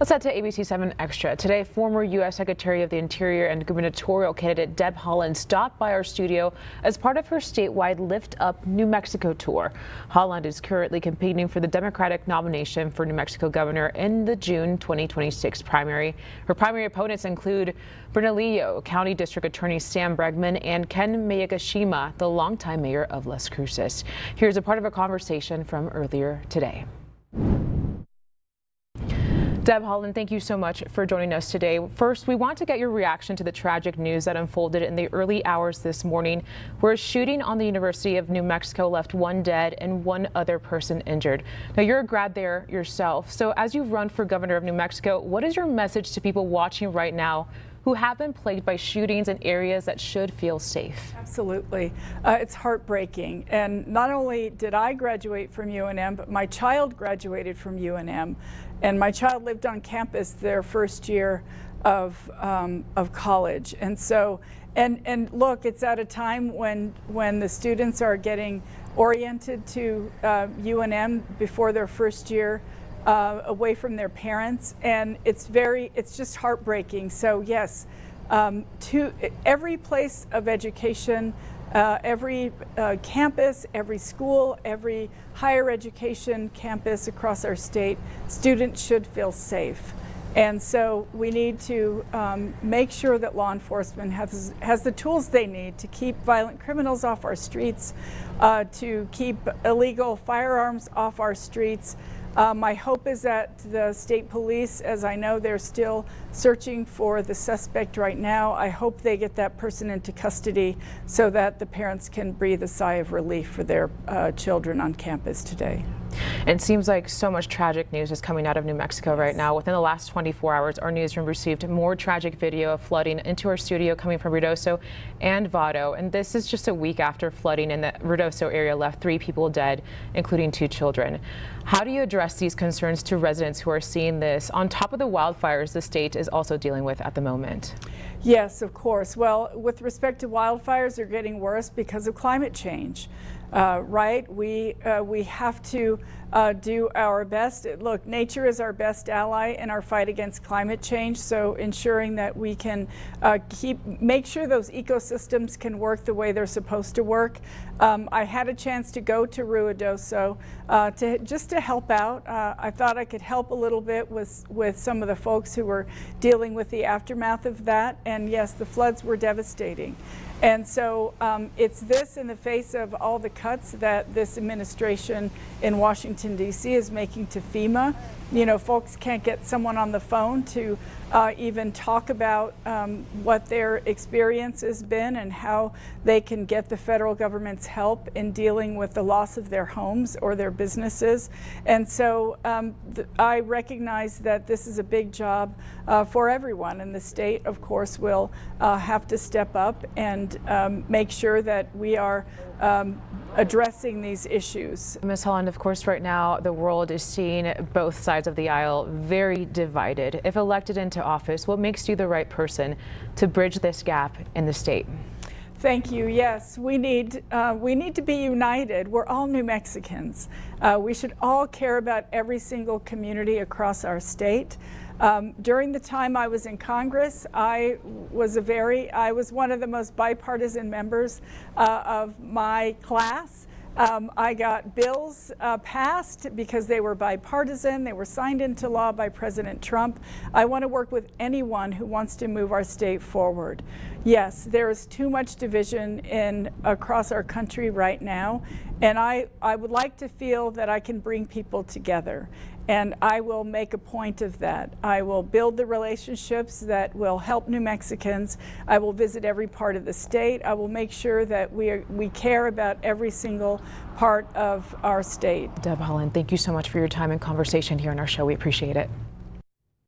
Let's head to ABC 7 Extra. Today, former U.S. Secretary of the Interior and gubernatorial candidate Deb Haaland stopped by our studio as part of her statewide Lift Up New Mexico tour. Haaland is currently competing for the Democratic nomination for New Mexico governor in the June 2026 primary. Her primary opponents include Bernalillo County District Attorney Sam Bregman and Ken Miyagishima, the longtime mayor of Las Cruces. Here's a part of a conversation from earlier today. Deb Haaland, thank you so much for joining us today. First, we want to get your reaction to the tragic news that unfolded in the early hours this morning, where a shooting on the University of New Mexico left one dead and one other person injured. Now, you're a grad there yourself, so as you run for governor of New Mexico, what is your message to people watching right now who have been plagued by shootings in areas that should feel safe? Absolutely. It's heartbreaking. And not only did I graduate from UNM, but my child graduated from UNM. And my child lived on campus their first year of college. And so, and look, it's at a time when the students are getting oriented to UNM before their first year, away from their parents, and it's just heartbreaking. So yes, to every place of education, every campus, every school, every higher education campus across our state, students should feel safe. And so we need to make sure that law enforcement has the tools they need to keep violent criminals off our streets, to keep illegal firearms off our streets. My hope is that the state police, as I know they're still searching for the suspect right now, I hope they get that person into custody so that the parents can breathe a sigh of relief for their children on campus today. It seems like so much tragic news is coming out of New Mexico right now. Within the last 24 hours, our newsroom received more tragic video of flooding into our studio coming from Ruidoso and Vado. And this is just a week after flooding in the Ruidoso area left 3 people dead, including 2 children. How do you address these concerns to residents who are seeing this on top of the wildfires the state is also dealing with at the moment? Yes, of course. Well, with respect to wildfires, they're getting worse because of climate change. Right? We have to do our best. Look, nature is our best ally in our fight against climate change, so ensuring that we can make sure those ecosystems can work the way they're supposed to work. I had a chance to go to Ruidoso just to help out. I thought I could help a little bit with some of the folks who were dealing with the aftermath of that, and yes, the floods were devastating. And so it's this in the face of all the cuts that this administration in Washington, D.C. is making to FEMA. You know, folks can't get someone on the phone to even talk about what their experience has been and how they can get the federal government's help in dealing with the loss of their homes or their businesses. And so I recognize that this is a big job for everyone, and the state, of course, will have to step up and make sure that we are addressing these issues. Ms. Haaland, of course, right now the world is seeing both sides of the aisle very divided. If elected into office, what makes you the right person to bridge this gap in the state? Thank you. Yes, we need to be united. We're all New Mexicans. We should all care about every single community across our state. During the time I was in Congress, I was one of the most bipartisan members of my class. I got bills passed because they were bipartisan. They were signed into law by President Trump. I want to work with anyone who wants to move our state forward. Yes, there is too much division across our country right now, and I would like to feel that I can bring people together. And I will make a point of that. I will build the relationships that will help New Mexicans. I will visit every part of the state. I will make sure that we care about every single part of our state. Deb Haaland, thank you so much for your time and conversation here on our show. We appreciate it.